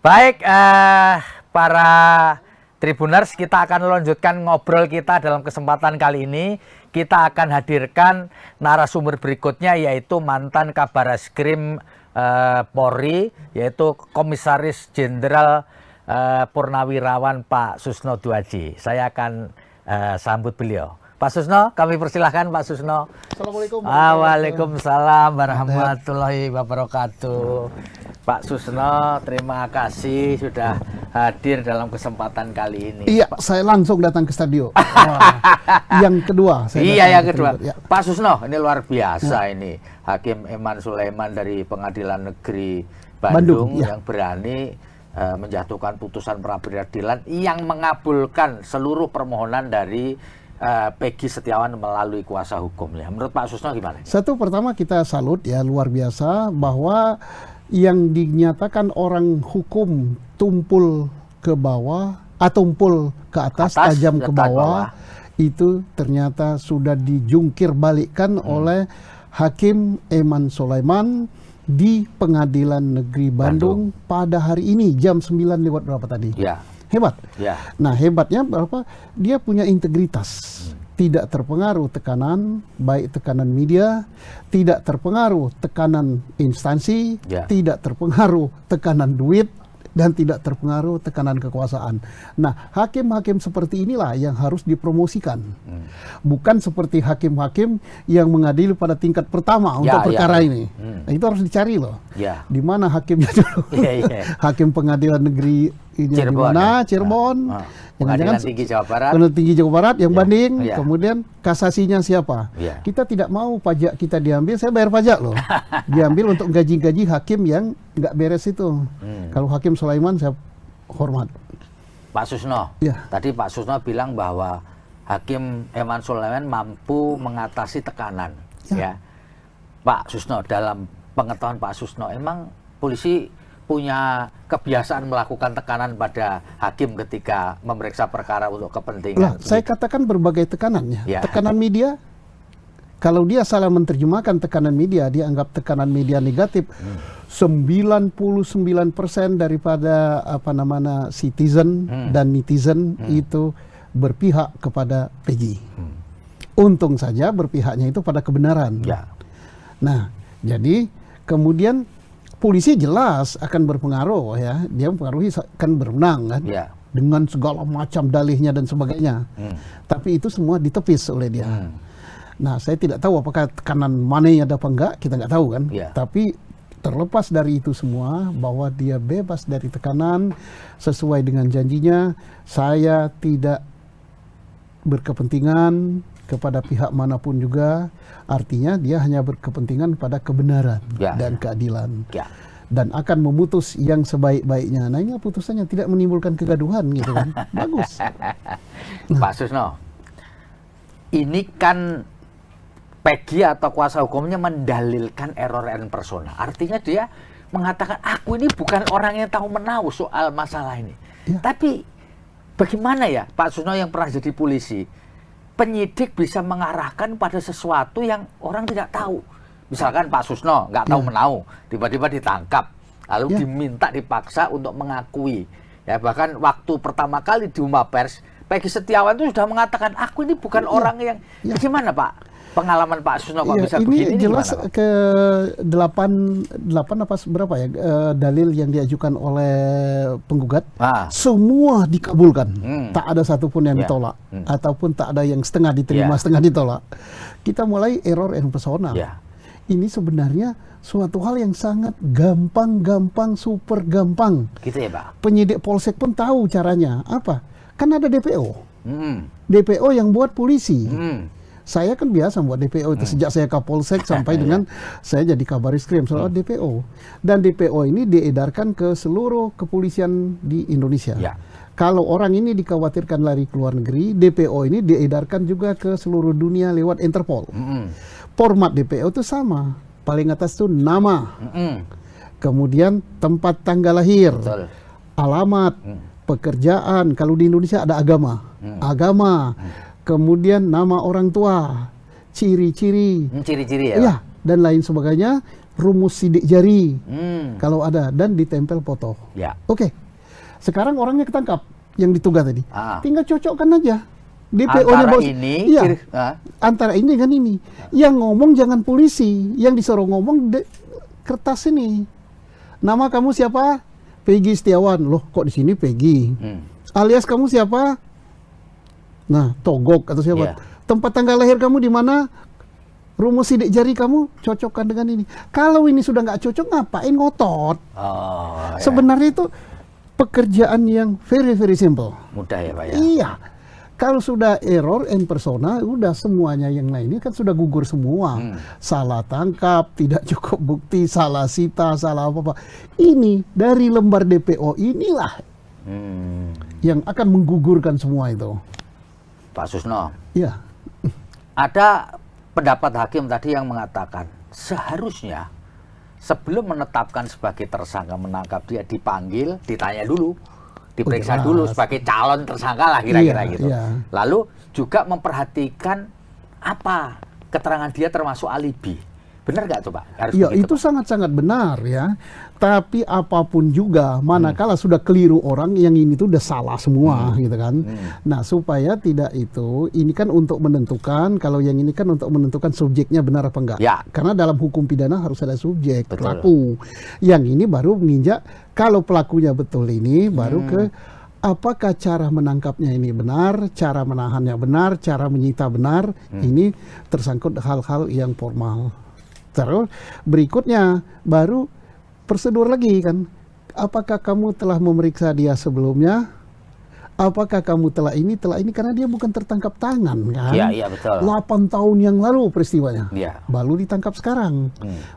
Baik, para Tribuners, kita akan lanjutkan ngobrol kita dalam kesempatan kali ini. Kita akan hadirkan narasumber berikutnya, yaitu mantan Kabareskrim Polri, yaitu Komisaris Jenderal Purnawirawan Pak Susno Duadji. Saya akan sambut beliau. Pak Susno, kami persilahkan Pak Susno. Assalamualaikum. Waalaikumsalam warahmatullahi wabarakatuh. Pak Susno, terima kasih sudah hadir dalam kesempatan kali ini. Iya, saya langsung datang ke studio. Yang kedua. Yang kedua. Ya. Pak Susno, ini luar biasa ini. Hakim Eman Sulaiman dari Pengadilan Negeri Bandung yang berani menjatuhkan putusan pra-peradilan yang mengabulkan seluruh permohonan dari Peggy Setiawan melalui kuasa hukumnya. Menurut Pak Susno gimana? Satu, pertama kita salut ya, luar biasa bahwa yang dinyatakan orang hukum tumpul ke bawah atau tumpul ke atas tajam ke bawah, itu ternyata sudah dijungkir balikkan oleh Hakim Eman Sulaiman di Pengadilan Negeri Bandung pada hari ini jam 9 lewat berapa tadi? Ya. Hebat. Ya. Nah, hebatnya berapa? Dia punya integritas. Tidak terpengaruh tekanan, baik tekanan media, tidak terpengaruh tekanan instansi, tidak terpengaruh tekanan duit, dan tidak terpengaruh tekanan kekuasaan. Nah, hakim-hakim seperti inilah yang harus dipromosikan. Bukan seperti hakim-hakim yang mengadili pada tingkat pertama untuk perkara ini. Nah, itu harus dicari loh. Di mana hakimnya dulu? Hakim Pengadilan Negeri ini di mana? Cirebon. Pengadilan Tinggi Jawa Barat. Pengadilan Tinggi Jawa Barat yang banding. Kemudian kasasinya siapa? Kita tidak mau pajak kita diambil. Saya bayar pajak loh. Diambil untuk gaji-gaji hakim yang nggak beres itu. Kalau Hakim Sulaiman saya hormat. Pak Susno, tadi Pak Susno bilang bahwa Hakim Eman Sulaiman mampu mengatasi tekanan. Pak Susno, dalam pengetahuan Pak Susno, emang polisi punya kebiasaan melakukan tekanan pada hakim ketika memeriksa perkara untuk kepentingan? Saya katakan berbagai tekanannya. Tekanan media, kalau dia salah menerjemahkan tekanan media, dia anggap tekanan media negatif. 99% daripada citizen dan netizen itu berpihak kepada Peggy. Untung saja berpihaknya itu pada kebenaran. Nah, jadi kemudian polisi jelas akan berpengaruh ya, dia mempengaruhi akan berwenang kan, dengan segala macam dalihnya dan sebagainya. Tapi itu semua ditepis oleh dia. Nah, saya tidak tahu apakah tekanan money ada apa enggak, kita nggak tahu kan. Tapi terlepas dari itu semua, bahwa dia bebas dari tekanan sesuai dengan janjinya, saya tidak berkepentingan kepada pihak manapun juga. Artinya dia hanya berkepentingan pada kebenaran dan keadilan. Dan akan memutus yang sebaik-baiknya. Nah, ini putusannya tidak menimbulkan kegaduhan gitu kan. Bagus. Pak Susno, ini kan Peggy atau kuasa hukumnya mendalilkan error and persona. Artinya dia mengatakan, aku ini bukan orang yang tahu menahu soal masalah ini. Tapi bagaimana ya Pak Susno yang pernah jadi polisi, penyidik bisa mengarahkan pada sesuatu yang orang tidak tahu. Misalkan Pak Susno nggak tahu menahu, tiba-tiba ditangkap, lalu diminta dipaksa untuk mengakui. Ya, bahkan waktu pertama kali di Uma Pers, Peggy Setiawan itu sudah mengatakan, aku ini bukan orang yang... Gimana Pak? Pengalaman Pak Susno kok bisa begini? Ini jelas gimana, ke 8 apa berapa ya dalil yang diajukan oleh penggugat, semua dikabulkan. Tak ada satupun yang ditolak, ataupun tak ada yang setengah diterima, setengah ditolak. Kita mulai error and persona. Ini sebenarnya suatu hal yang sangat gampang, super gampang. Gitu ya Pak? Penyidik Polsek pun tahu caranya. Apa? Kan ada DPO. DPO yang buat polisi. Saya kan biasa buat DPO itu sejak saya Kapolsek sampai dengan saya jadi Kabareskrim soal DPO. Dan DPO ini diedarkan ke seluruh kepolisian di Indonesia. Kalau orang ini dikhawatirkan lari ke luar negeri, DPO ini diedarkan juga ke seluruh dunia lewat Interpol. Format DPO itu sama. Paling atas itu nama, kemudian tempat tanggal lahir, alamat, pekerjaan. Kalau di Indonesia ada agama, kemudian nama orang tua, ciri-ciri, ciri-ciri ya, dan lain sebagainya. rumus sidik jari kalau ada, dan ditempel foto. Ya. Oke. Sekarang orangnya ketangkap yang ditunggah tadi. Tinggal cocokkan aja. DPO-nya antara ini, iya, antara ini dengan ini. Yang ngomong jangan polisi, yang disuruh ngomong kertas ini. Nama kamu siapa? Peggy Setiawan. Loh, kok di sini Peggy? Alias kamu siapa? Nah, Togok atau siapa? Tempat tanggal lahir kamu di mana? Rumus sidik jari kamu cocokkan dengan ini. Kalau ini sudah nggak cocok, ngapain ngotot? Sebenarnya itu pekerjaan yang very simple. Mudah ya, Pak ya? Iya. Kalau sudah error en persona, udah semuanya yang lainnya kan sudah gugur semua. Salah tangkap, tidak cukup bukti, salah sita, salah apa-apa. Ini dari lembar DPO inilah yang akan menggugurkan semua itu. Pak Susno. Iya. Ada pendapat hakim tadi yang mengatakan seharusnya sebelum menetapkan sebagai tersangka, menangkap dia, dipanggil, ditanya dulu, diperiksa dulu sebagai calon tersangka lah kira-kira gitu. Lalu juga memperhatikan apa keterangan dia termasuk alibi. Benar nggak tuh Pak? Iya, itu sangat-sangat benar ya. Tapi apapun juga, manakala sudah keliru orang, yang ini tuh udah salah semua gitu kan. Nah, supaya tidak itu, ini kan untuk menentukan, kalau yang ini kan untuk menentukan subjeknya benar apa enggak. Ya. Karena dalam hukum pidana harus ada subjek, pelaku. Yang ini baru menginjak, kalau pelakunya betul ini, baru ke apakah cara menangkapnya ini benar, cara menahannya benar, cara menyita benar, ini tersangkut hal-hal yang formal. Terus berikutnya baru prosedur lagi kan, apakah kamu telah memeriksa dia sebelumnya, apakah kamu telah ini, karena dia bukan tertangkap tangan kan. Iya betul. 8 tahun yang lalu peristiwanya, baru ditangkap sekarang.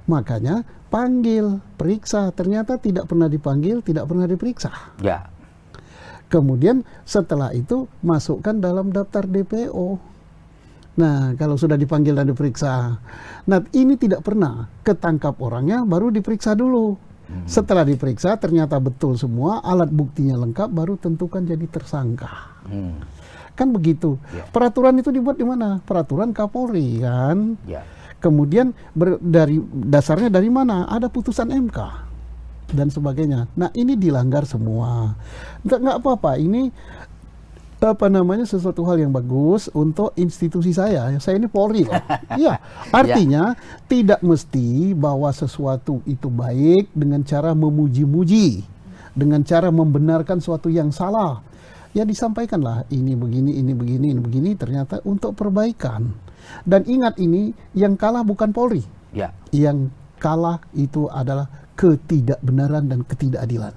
Makanya panggil, periksa, ternyata tidak pernah dipanggil, tidak pernah diperiksa. Kemudian setelah itu masukkan dalam daftar DPO. Nah, kalau sudah dipanggil dan diperiksa, nah ini tidak pernah ketangkap orangnya, baru diperiksa dulu. Setelah diperiksa ternyata betul semua, alat buktinya lengkap, baru tentukan jadi tersangka. Kan begitu. Peraturan itu dibuat di mana? Peraturan Kapolri kan. Kemudian dari dasarnya dari mana? Ada putusan MK dan sebagainya. Nah, ini dilanggar semua. Nggak apa-apa. Ini apa namanya, sesuatu hal yang bagus untuk institusi saya. Saya ini Polri loh. Iya, artinya tidak mesti bahwa sesuatu itu baik dengan cara memuji-muji, dengan cara membenarkan sesuatu yang salah. Ya disampaikanlah ini begini, ini begini, ini begini, ternyata untuk perbaikan. Dan ingat, ini yang kalah bukan Polri. Yang kalah itu adalah ketidakbenaran dan ketidakadilan.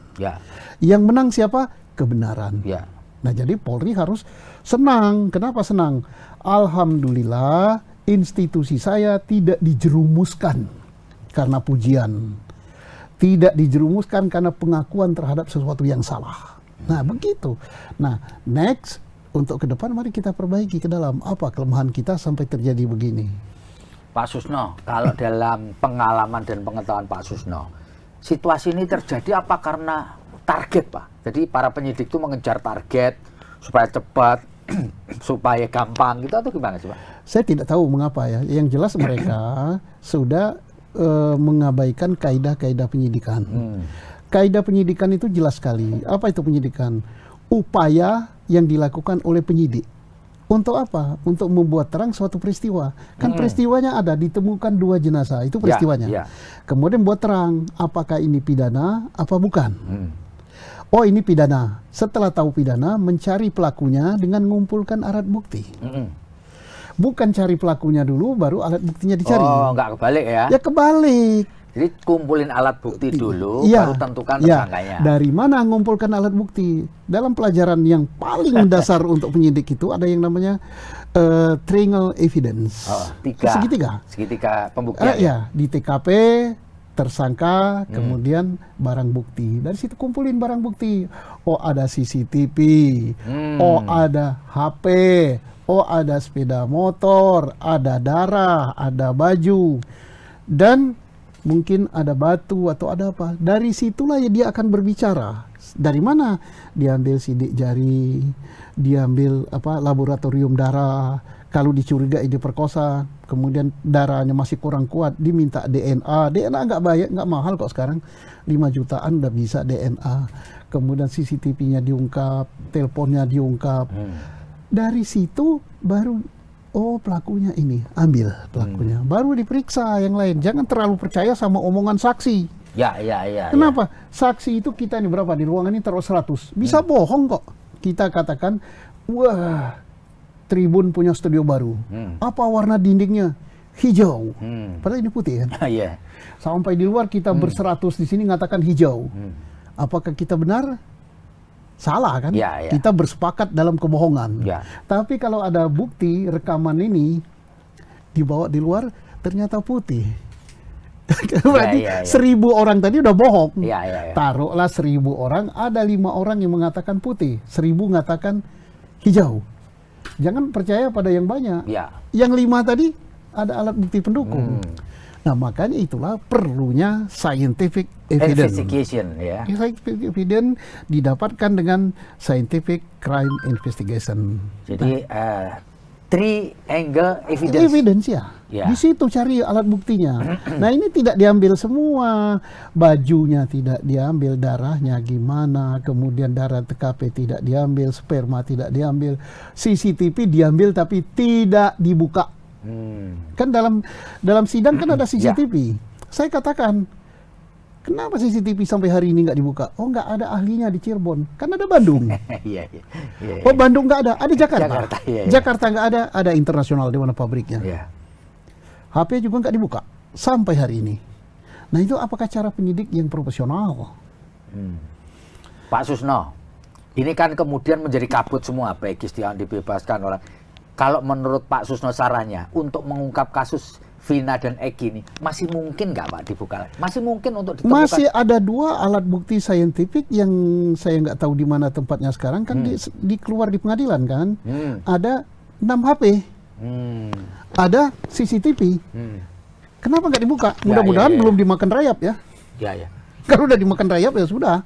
Yang menang siapa? Kebenaran. Nah, jadi Polri harus senang. Kenapa senang? Alhamdulillah institusi saya tidak dijerumuskan karena pujian. Tidak dijerumuskan karena pengakuan terhadap sesuatu yang salah. Nah, begitu. Nah, next, untuk ke depan mari kita perbaiki ke dalam. Apa kelemahan kita sampai terjadi begini? Pak Susno, kalau dalam pengalaman dan pengetahuan Pak Susno, situasi ini terjadi apa karena target, Pak? Jadi para penyidik itu mengejar target supaya cepat, supaya gampang gitu, atau gimana sih Pak? Saya tidak tahu mengapa ya. Yang jelas mereka sudah mengabaikan kaidah-kaidah penyidikan. Kaidah penyidikan itu jelas sekali. Apa itu penyidikan? Upaya yang dilakukan oleh penyidik. Untuk apa? Untuk membuat terang suatu peristiwa. Kan peristiwanya ada, ditemukan 2 jenazah, itu peristiwanya. Kemudian buat terang, apakah ini pidana, apa bukan. Oh, ini pidana. Setelah tahu pidana, mencari pelakunya dengan mengumpulkan alat bukti. Bukan cari pelakunya dulu, baru alat buktinya dicari. Oh, nggak kebalik ya? Ya kebalik. Jadi kumpulin alat bukti dulu, baru tentukan tersangkanya. Dari mana mengumpulkan alat bukti? Dalam pelajaran yang paling mendasar untuk penyidik itu ada yang namanya triangle evidence. Segitiga pembuktian. Di TKP, tersangka, kemudian barang bukti. Dari situ kumpulin barang bukti. Oh, ada CCTV, oh ada HP, oh ada sepeda motor, ada darah, ada baju, dan mungkin ada batu atau ada apa. Dari situlah ya dia akan berbicara. Dari mana? Diambil sidik jari, diambil laboratorium darah. Kalau dicurigai diperkosa, kemudian darahnya masih kurang kuat, diminta DNA. DNA nggak mahal kok sekarang, 5 jutaan udah bisa DNA. Kemudian CCTV-nya diungkap, teleponnya diungkap. Dari situ baru, oh pelakunya ini, ambil pelakunya. Baru diperiksa yang lain. Jangan terlalu percaya sama omongan saksi. Ya. Kenapa? Saksi itu kita ini berapa? Di ruangan ini taruh 100. Bisa bohong kok. Kita katakan, wah, Tribun punya studio baru. Apa warna dindingnya? Hijau. Padahal ini putih kan? Iya. Sampai di luar kita berseratus di sini ngatakan hijau. Apakah kita benar? Salah kan? Ya. Kita bersepakat dalam kebohongan. Ya. Tapi kalau ada bukti rekaman ini dibawa di luar ternyata putih. Berarti 1000 orang tadi udah bohong. Ya. Taruhlah 1000 orang, ada 5 orang yang mengatakan putih, 1000 mengatakan hijau. Jangan percaya pada yang banyak. Ya. Yang 5 tadi ada alat bukti pendukung. Nah, makanya itulah perlunya scientific evidence. Investigation, ya. Scientific evidence didapatkan dengan scientific crime investigation. Jadi triangle evidence. Evidence ya. Di situ cari alat buktinya. Nah, ini tidak diambil semua. Bajunya tidak diambil, darahnya gimana, kemudian darah TKP tidak diambil, sperma tidak diambil, CCTV diambil tapi tidak dibuka. Kan dalam sidang kan ada CCTV. Saya katakan, kenapa CCTV sampai hari ini nggak dibuka? Oh, nggak ada ahlinya di Cirebon. Kan ada Bandung. Iya. Oh, Bandung nggak ada Jakarta. Iya. Jakarta nggak ada internasional di mana pabriknya. Iya. HP juga nggak dibuka sampai hari ini. Nah, itu apakah cara penyidik yang profesional? Pak Susno, ini kan kemudian menjadi kabut semua, Peggy yang dibebaskan orang. Kalau menurut Pak Susno sarannya untuk mengungkap kasus Vina dan Eki ini masih mungkin nggak Pak dibuka? Masih mungkin untuk ditemukan? Masih ada 2 alat bukti saintifik yang saya nggak tahu di mana tempatnya sekarang kan keluar di pengadilan kan. Ada 6 HP. Ada CCTV. Kenapa nggak dibuka? Mudah-mudahan belum dimakan rayap ya. Ya. Kalau udah dimakan rayap ya sudah.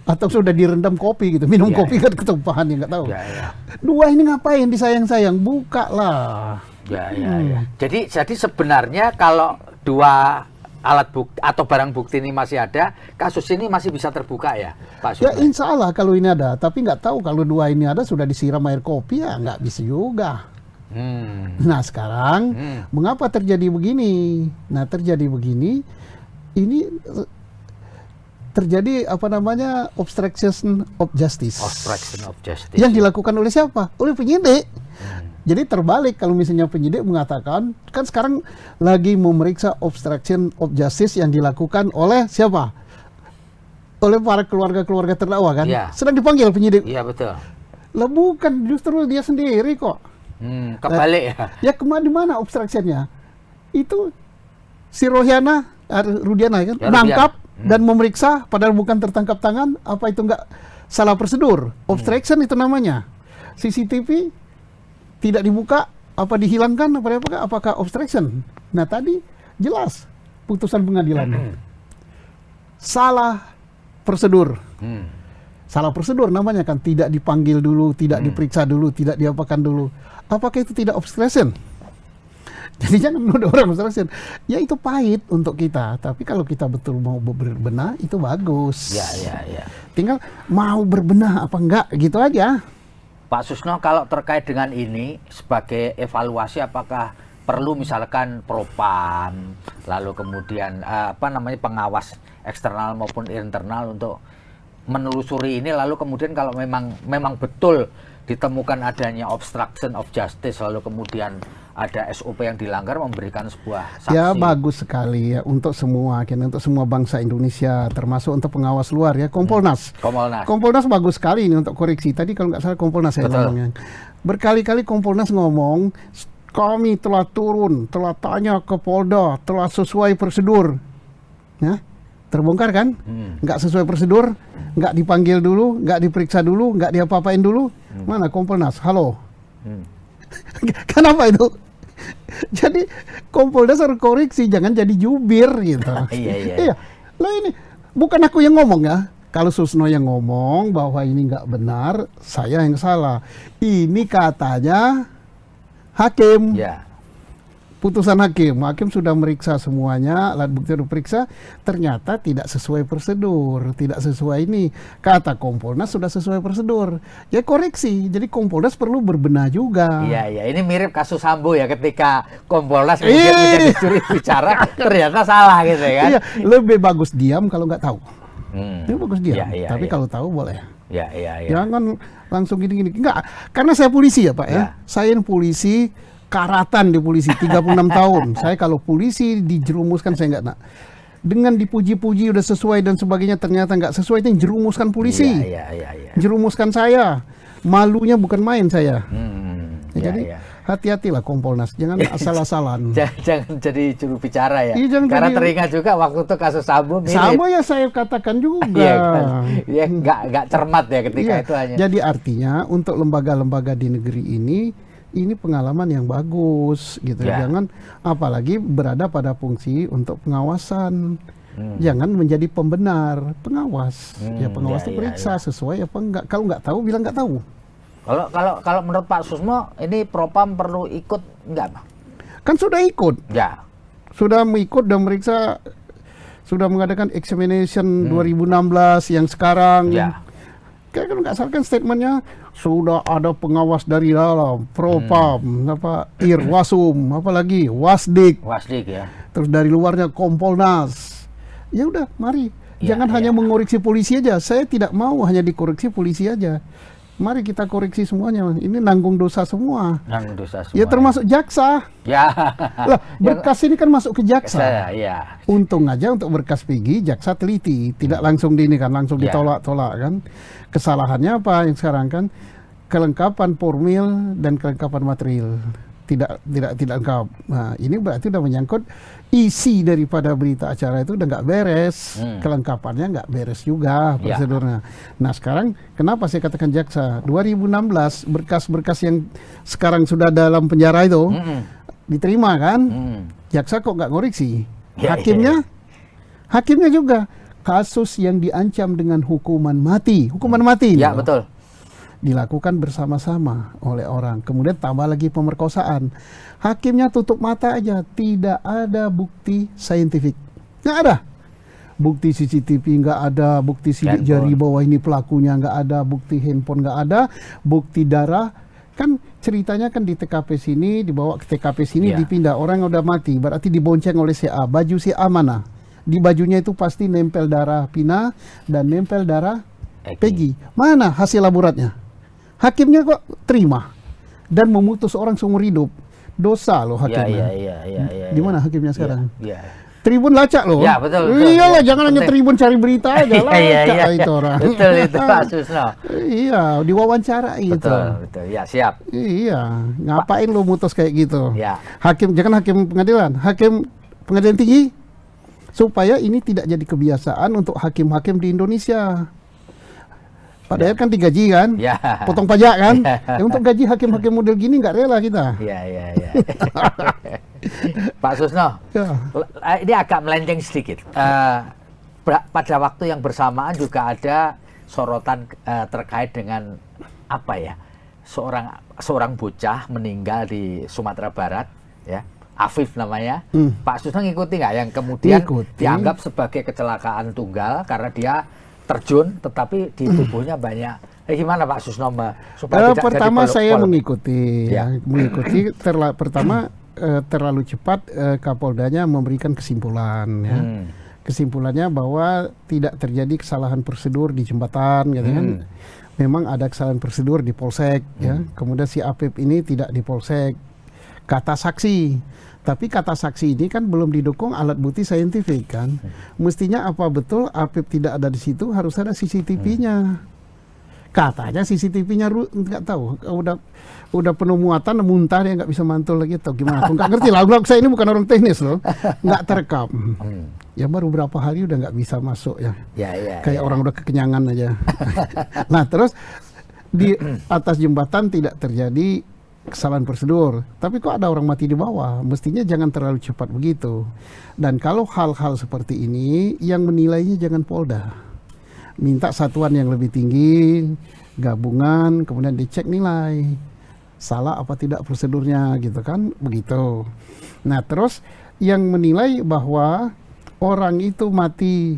Atau sudah direndam kopi gitu. Minum kopi kan ketumpahan ya nggak tahu. 2 ini ngapain disayang-sayang? Buka lah. Ya. Jadi sebenarnya kalau 2 alat bukti atau barang bukti ini masih ada, kasus ini masih bisa terbuka ya, Pak Susno? Ya insya Allah kalau ini ada. Tapi nggak tahu kalau 2 ini ada sudah disiram air kopi ya nggak bisa juga. Nah sekarang mengapa terjadi begini? Nah terjadi begini, ini terjadi obstruction of justice. Obstruction of justice. Yang dilakukan oleh siapa? Oleh penyidik. Jadi terbalik kalau misalnya penyidik mengatakan, kan sekarang lagi memeriksa obstruction of justice yang dilakukan oleh siapa? Oleh para keluarga-keluarga terdakwa kan? Ya. Sedang dipanggil penyidik. Iya betul. Lah bukan, justru dia sendiri kok. Kebalik ya. Ya di mana obstructionnya? Itu si Rudiana kan nangkap dan memeriksa padahal bukan tertangkap tangan, apa itu enggak salah prosedur? Obstruction itu namanya. CCTV tidak dibuka, apa dihilangkan, apakah obstruction? Nah tadi jelas putusan pengadilan. Salah prosedur. Salah prosedur namanya kan, tidak dipanggil dulu, tidak diperiksa dulu, tidak diapakan dulu. Apakah itu tidak obstruction? Jadi jangan menuduh orang obstruction. Ya itu pahit untuk kita, tapi kalau kita betul mau berbenah itu bagus. Ya. Tinggal mau berbenah apa enggak gitu aja. Pak Susno, kalau terkait dengan ini sebagai evaluasi, apakah perlu misalkan propam, lalu kemudian pengawas eksternal maupun internal untuk menelusuri ini, lalu kemudian kalau memang betul ditemukan adanya obstruction of justice, lalu kemudian ada SOP yang dilanggar, memberikan sebuah sanksi. Ya bagus sekali ya untuk semua bangsa Indonesia, termasuk untuk pengawas luar ya, Kompolnas. Kompolnas bagus sekali ini untuk koreksi. Tadi kalau nggak salah Kompolnas saya ngomongnya. Berkali-kali Kompolnas ngomong, kami telah turun, telah tanya ke Polda, telah sesuai prosedur. Ya, terbongkar kan? Nggak sesuai prosedur, nggak dipanggil dulu, nggak diperiksa dulu, nggak diapa-apain dulu. Mana Kompolnas? Halo. Kenapa itu? Jadi Kompolnas harus koreksi, jangan jadi jubir gitu. Iya. Lah ini bukan aku yang ngomong ya. Kalau Susno yang ngomong bahwa ini nggak benar, saya yang salah. Ini katanya hakim. Ya. Putusan hakim. Hakim sudah meriksa semuanya, alat bukti sudah periksa, ternyata tidak sesuai prosedur, tidak sesuai ini. Kata Kompolnas sudah sesuai prosedur. Ya koreksi. Jadi Kompolnas perlu berbenah juga. Iya, iya. Ini mirip kasus Sambo ya, ketika Kompolnas kemudian menjadi juri bicara, ternyata salah gitu ya kan. Iya, lebih bagus diam kalau nggak tahu. Lebih bagus diam. Tapi kalau tahu boleh. Ya, iya, iya. Jangan langsung gini-gini. Enggak, karena saya polisi ya Pak ya. Saya ini polisi, karatan di polisi 36 tahun. Saya kalau polisi dijerumuskan saya nggak nak. Dengan dipuji-puji udah sesuai dan sebagainya, ternyata nggak sesuai, itu yang jerumuskan polisi. Iya. Jerumuskan saya. Malunya bukan main saya. Jadi iya. hati-hatilah Kompolnas, jangan asal-asalan. Jangan jadi juru bicara ya. Iya, Karena teringat juga waktu itu kasus Sambo mirip. Sama ya saya katakan juga. Iya kan? Ya, nggak cermat ya ketika itu hanya. Jadi artinya untuk lembaga-lembaga di negeri ini pengalaman yang bagus gitu. Jangan apalagi berada pada fungsi untuk pengawasan. Jangan menjadi pembenar, pengawas. Ya pengawas itu periksa sesuai apa enggak. Kalau nggak tahu bilang nggak tahu. Kalau menurut Pak Susno ini Propam perlu ikut enggak, Pak? Kan sudah ikut. Ya. Sudah mengikut dan meriksa, sudah mengadakan examination 2016 yang sekarang. Ya. Kalau nggak salah kan statementnya sudah ada pengawas dari dalam, Propam, Irwasum, apalagi Wasdik ya. Terus dari luarnya Kompolnas. Ya udah, mari. Jangan hanya mengoreksi polisi aja. Saya tidak mau hanya dikoreksi polisi aja. Mari kita koreksi semuanya. Ini nanggung dosa semua. Nanggung dosa semua. Ya termasuk jaksa. Ya. Lah, berkas ini kan masuk ke jaksa. Ya. Untung aja untuk berkas PG jaksa teliti, tidak langsung langsung ditolak-tolak kan. Kesalahannya apa yang sekarang kan? Kelengkapan formil dan kelengkapan material. Tidak lengkap. Nah, ini berarti udah menyangkut isi daripada berita acara itu udah nggak beres, kelengkapannya nggak beres juga prosedurnya. Nah sekarang kenapa saya katakan jaksa 2016 berkas-berkas yang sekarang sudah dalam penjara itu diterima kan, jaksa kok nggak ngoreksi, hakimnya juga kasus yang diancam dengan hukuman mati ya betul, dilakukan bersama-sama oleh orang, kemudian tambah lagi pemerkosaan. Hakimnya tutup mata aja, tidak ada bukti saintifik, nggak ada. Bukti CCTV nggak ada, bukti sidik jari bahwa ini pelakunya nggak ada, bukti handphone nggak ada, bukti darah. Kan ceritanya kan di TKP sini, dibawa ke TKP sini, dipindah, orang udah mati, berarti dibonceng oleh CA. Baju CA mana? Di bajunya itu pasti nempel darah Pina dan nempel darah Peggy. Mana hasil laboratnya? Hakimnya kok terima dan memutus orang seumur hidup. Dosa loh hakimnya. Iya. Di mana hakimnya sekarang? Iya. Tribun lacak loh. Ya betul. Iyalah, jangan hanya Tribun cari berita aja lah. Iya. Itu orang. Betul itu Pak Susno. Iya, diwawancara itu. Betul. Ya siap. Iya, ngapain lo mutus kayak gitu? Ya. Hakim, jangan hakim pengadilan, hakim pengadilan tinggi, supaya ini tidak jadi kebiasaan untuk hakim-hakim di Indonesia. Padahal kan digaji kan, potong pajak kan. Untuk gaji hakim-hakim model gini nggak rela kita. Iya. Pak Susno, ini agak melenceng sedikit. Pada waktu yang bersamaan juga ada sorotan terkait dengan apa ya, seorang bocah meninggal di Sumatera Barat, ya, Afif namanya. Pak Susno ngikuti nggak yang kemudian dianggap sebagai kecelakaan tunggal karena dia terjun, tetapi di tubuhnya banyak. Gimana Pak Susno supaya tidak pertama jadi saya mengikuti, pertama terlalu cepat Kapoldanya memberikan kesimpulan. Ya. Kesimpulannya bahwa tidak terjadi kesalahan prosedur di jembatan, gitu kan. Memang ada kesalahan prosedur di Polsek, ya. Kemudian si Afif ini tidak di Polsek. Kata saksi. Tapi kata saksi ini kan belum didukung alat bukti saintifik kan. Mestinya apa betul Afif tidak ada di situ, harus ada CCTV-nya. Katanya CCTV-nya nggak tahu, udah penuh muatan, muntah dia nggak bisa mantul lagi atau gimana. Aku nggak ngerti lah, saya ini bukan orang teknis loh, nggak terekam. Ya baru berapa hari udah nggak bisa masuk ya. Kayak orang udah kekenyangan aja. Nah terus di atas jembatan tidak terjadi kesalahan prosedur, tapi kok ada orang mati di bawah, mestinya jangan terlalu cepat begitu. Dan kalau hal-hal seperti ini yang menilainya jangan Polda, minta satuan yang lebih tinggi, gabungan, kemudian dicek nilai salah apa tidak prosedurnya gitu kan, begitu. Nah terus yang menilai bahwa orang itu mati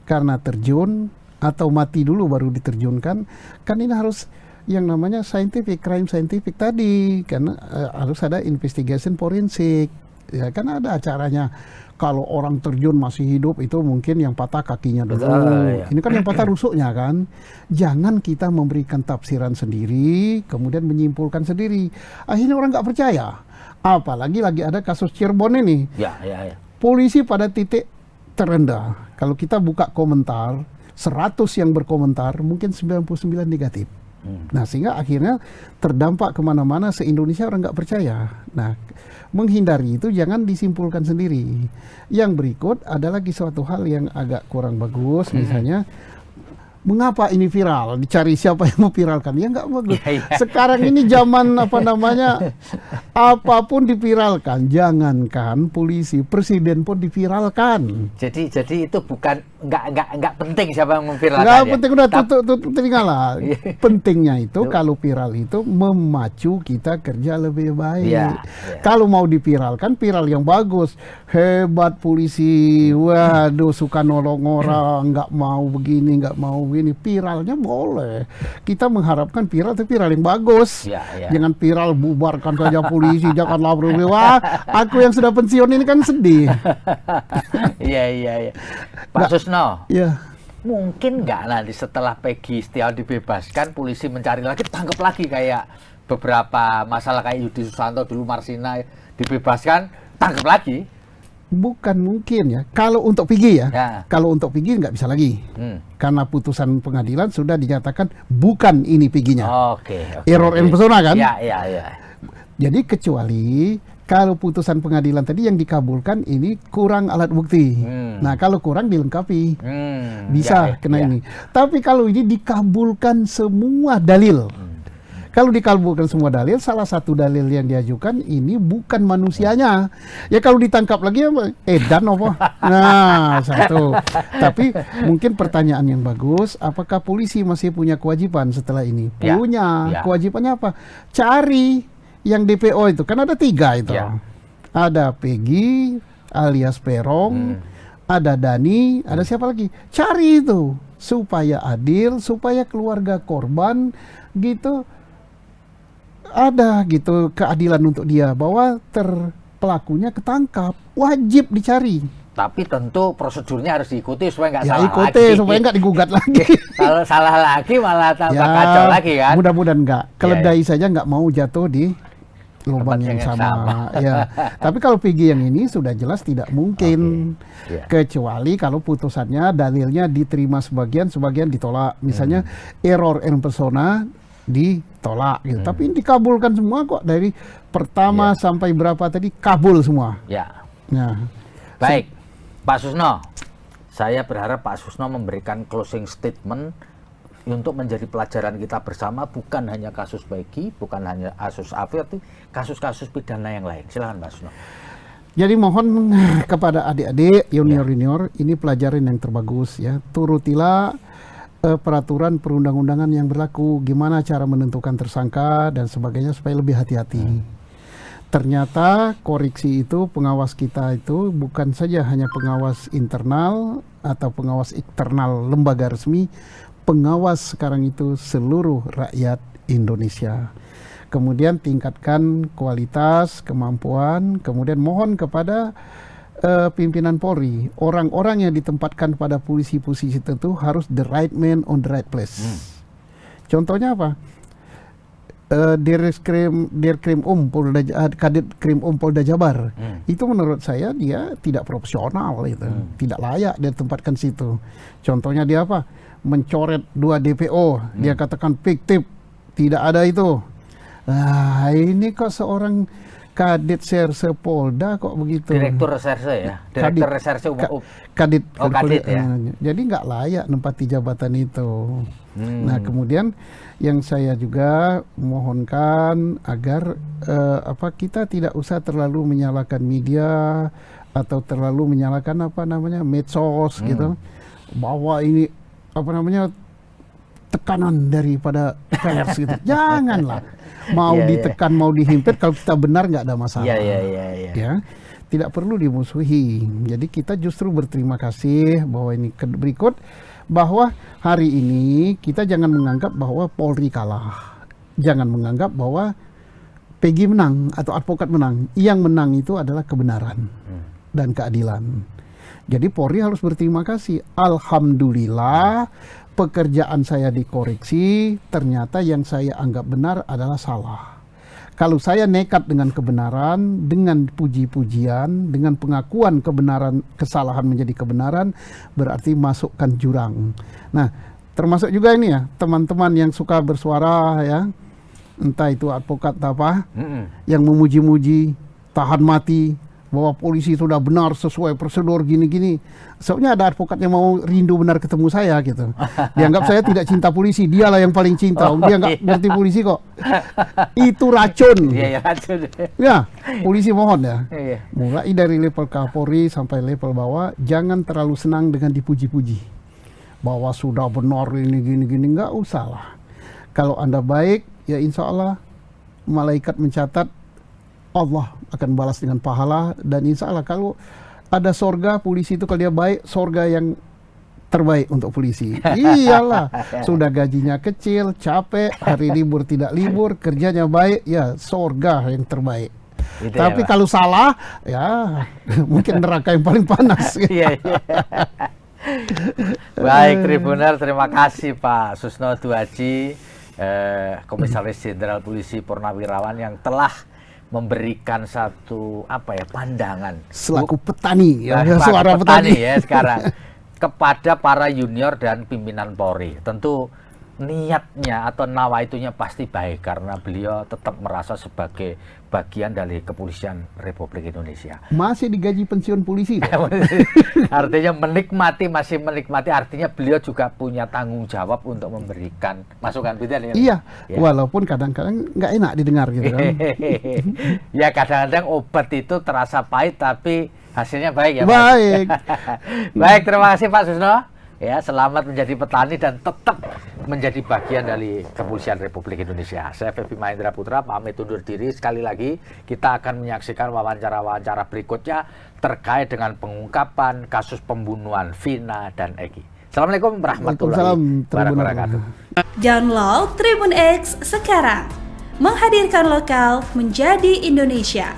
karena terjun atau mati dulu baru diterjunkan, kan ini harus yang namanya scientific, crime scientific tadi, karena harus ada investigation forensik, ya kan ada acaranya. Kalau orang terjun masih hidup itu mungkin yang patah kakinya dulu. Ya. Ini kan yang patah rusuknya kan. Jangan kita memberikan tafsiran sendiri, kemudian menyimpulkan sendiri. Akhirnya orang nggak percaya. Apalagi lagi ada kasus Cirebon ini. Ya. Polisi pada titik terendah. Kalau kita buka komentar, 100 yang berkomentar, mungkin 99 negatif. Nah sehingga akhirnya terdampak kemana-mana se-Indonesia orang nggak percaya. Nah menghindari itu jangan disimpulkan sendiri. Yang berikut ada lagi suatu hal yang agak kurang bagus, misalnya mengapa ini viral, dicari siapa yang mau viralkan, ya nggak bagus. Sekarang ini zaman apa namanya, apapun diviralkan, jangankan polisi, presiden pun diviralkan. Jadi itu bukan nggak penting siapa yang memviralkan. Nggak penting, udah tutup telinga lah. Pentingnya itu kalau viral itu memacu kita kerja lebih baik. Kalau mau diviralkan, viral yang bagus, hebat polisi, waduh suka nolong orang, nggak mau begini, nggak mau ini, viralnya boleh. Kita mengharapkan viral, tapi viral yang bagus. Jangan viral bubarkan saja polisi, janganlah berlebihan. Wah, aku yang sudah pensiun ini kan sedih. Iya. Pak Susno, ya. Mungkin nggak nanti setelah Peggy Setiawan dibebaskan, polisi mencari lagi, tangkap lagi kayak beberapa masalah kayak Yudi Susanto dulu, Marsina dibebaskan, tangkap lagi. Bukan mungkin ya. Kalau untuk Peggy ya, kalau untuk Peggy nggak bisa lagi. Karena putusan pengadilan sudah dinyatakan bukan ini Peggy-nya. Error en persona kan? Iya. Jadi kecuali kalau putusan pengadilan tadi yang dikabulkan ini kurang alat bukti. Nah kalau kurang dilengkapi, bisa kena ini. Tapi kalau ini dikabulkan semua dalil. Kalau dikabulkan semua dalil, salah satu dalil yang diajukan ini bukan manusianya. Ya kalau ditangkap lagi, edan apa? Nah, satu. Tapi mungkin pertanyaan yang bagus, apakah polisi masih punya kewajiban setelah ini? Punya. Kewajibannya apa? Cari yang DPO itu. Kan ada 3 itu. Ada Peggy alias Peron, ada Dani, ada siapa lagi? Cari itu. Supaya adil, supaya keluarga korban gitu ada gitu keadilan untuk dia, bahwa pelakunya ketangkap, wajib dicari. Tapi tentu prosedurnya harus diikuti supaya nggak salah ikuti, lagi. supaya nggak digugat lagi. Kalau salah lagi malah tambah kacau lagi kan. Mudah-mudahan nggak. Keledai saja nggak mau jatuh di lubang yang sama. Ya. Tapi kalau Peggy yang ini sudah jelas tidak mungkin. Kecuali kalau putusannya dalilnya diterima sebagian ditolak. Misalnya error en persona ditolak gitu. Tapi ini dikabulkan semua kok, dari pertama sampai berapa tadi kabul semua. Nah, baik, Pak Susno, saya berharap Pak Susno memberikan closing statement untuk menjadi pelajaran kita bersama, bukan hanya kasus Peggy, bukan hanya kasus Afif, tapi kasus-kasus pidana yang lain. Silakan Pak Susno. Jadi mohon kepada adik-adik junior-junior, ini pelajaran yang terbagus ya. Turutilah peraturan perundang-undangan yang berlaku, gimana cara menentukan tersangka dan sebagainya supaya lebih hati-hati. Ternyata koreksi itu, pengawas kita itu bukan saja hanya pengawas internal atau pengawas eksternal lembaga resmi, pengawas sekarang itu seluruh rakyat Indonesia. Kemudian tingkatkan kualitas, kemampuan, kemudian mohon kepada pimpinan Polri, orang-orang yang ditempatkan pada posisi-posisi tertentu harus the right man on the right place. Contohnya apa? Dirkrim Kadit Krim Polda Jabar, itu menurut saya dia tidak profesional, itu tidak layak dia tempatkan situ. Contohnya dia apa? Mencoret 2 DPO, dia katakan fiktif, tidak ada itu. Nah ini kok seorang Kadit Serse Polda kok begitu? Direktur Reserse ya? Direktur Reserse Umum. Kadit ya? Jadi nggak layak nempati jabatan itu. Nah kemudian yang saya juga mohonkan agar kita tidak usah terlalu menyalahkan media atau terlalu menyalahkan medsos gitu, bahwa ini apa namanya, tekanan daripada pers gitu. Janganlah mau ditekan, mau dihimpit, kalau kita benar nggak ada masalah. Ya, tidak perlu dimusuhi. Jadi kita justru berterima kasih bahwa ini berikut, bahwa hari ini kita jangan menganggap bahwa Polri kalah. Jangan menganggap bahwa Peggy menang atau advokat menang. Yang menang itu adalah kebenaran dan keadilan. Jadi Polri harus berterima kasih. Alhamdulillah pekerjaan saya dikoreksi, ternyata yang saya anggap benar adalah salah. Kalau saya nekat dengan kebenaran, dengan puji-pujian, dengan pengakuan kebenaran, kesalahan menjadi kebenaran, berarti masukkan jurang. Nah, termasuk juga ini ya, teman-teman yang suka bersuara ya, entah itu advokat apa, yang memuji-muji, tahan mati, bahwa polisi sudah benar sesuai prosedur gini-gini. Soalnya ada advokat yang mau rindu benar ketemu saya gitu. Dianggap saya tidak cinta polisi, dialah yang paling cinta. Dia nggak ngerti polisi kok. Itu racun. Iya, racun. Ya, polisi mohon ya. Mulai dari level Kapolri sampai level bawah, jangan terlalu senang dengan dipuji-puji. Bahwa sudah benar ini gini-gini, nggak usah lah. Kalau Anda baik, ya insya Allah malaikat mencatat, Allah akan balas dengan pahala, dan insya Allah kalau ada sorga polisi itu, kalau dia baik, sorga yang terbaik untuk polisi. Iyalah, sudah gajinya kecil, capek, hari libur tidak libur, kerjanya baik, ya sorga yang terbaik. Gitu. Tapi ya, kalau salah, ya mungkin neraka yang paling panas. Baik, Tribuner, terima kasih Pak Susno Duaji, Komisaris Jenderal Polisi Purnawirawan, yang telah memberikan satu pandangan selaku petani ya, suara petani ya sekarang kepada para junior dan pimpinan Polri. Tentu niatnya atau nawaitunya pasti baik, karena beliau tetap merasa sebagai bagian dari kepolisian Republik Indonesia. Masih digaji pensiun polisi. Artinya masih menikmati, artinya beliau juga punya tanggung jawab untuk memberikan masukan. Iya, ya. Walaupun kadang-kadang nggak enak didengar gitu kan. Ya, kadang-kadang obat itu terasa pahit tapi hasilnya baik ya. Baik. Baik, terima kasih Pak Susno. Ya, selamat menjadi petani dan tetap menjadi bagian dari Kepolisian Republik Indonesia. Saya Febi Mahendra Putra pamit undur diri. Sekali lagi kita akan menyaksikan wawancara-wawancara berikutnya terkait dengan pengungkapan kasus pembunuhan Vina dan Egi. Assalamualaikum warahmatullahi wabarakatuh. Download Tribun X sekarang, menghadirkan lokal menjadi Indonesia.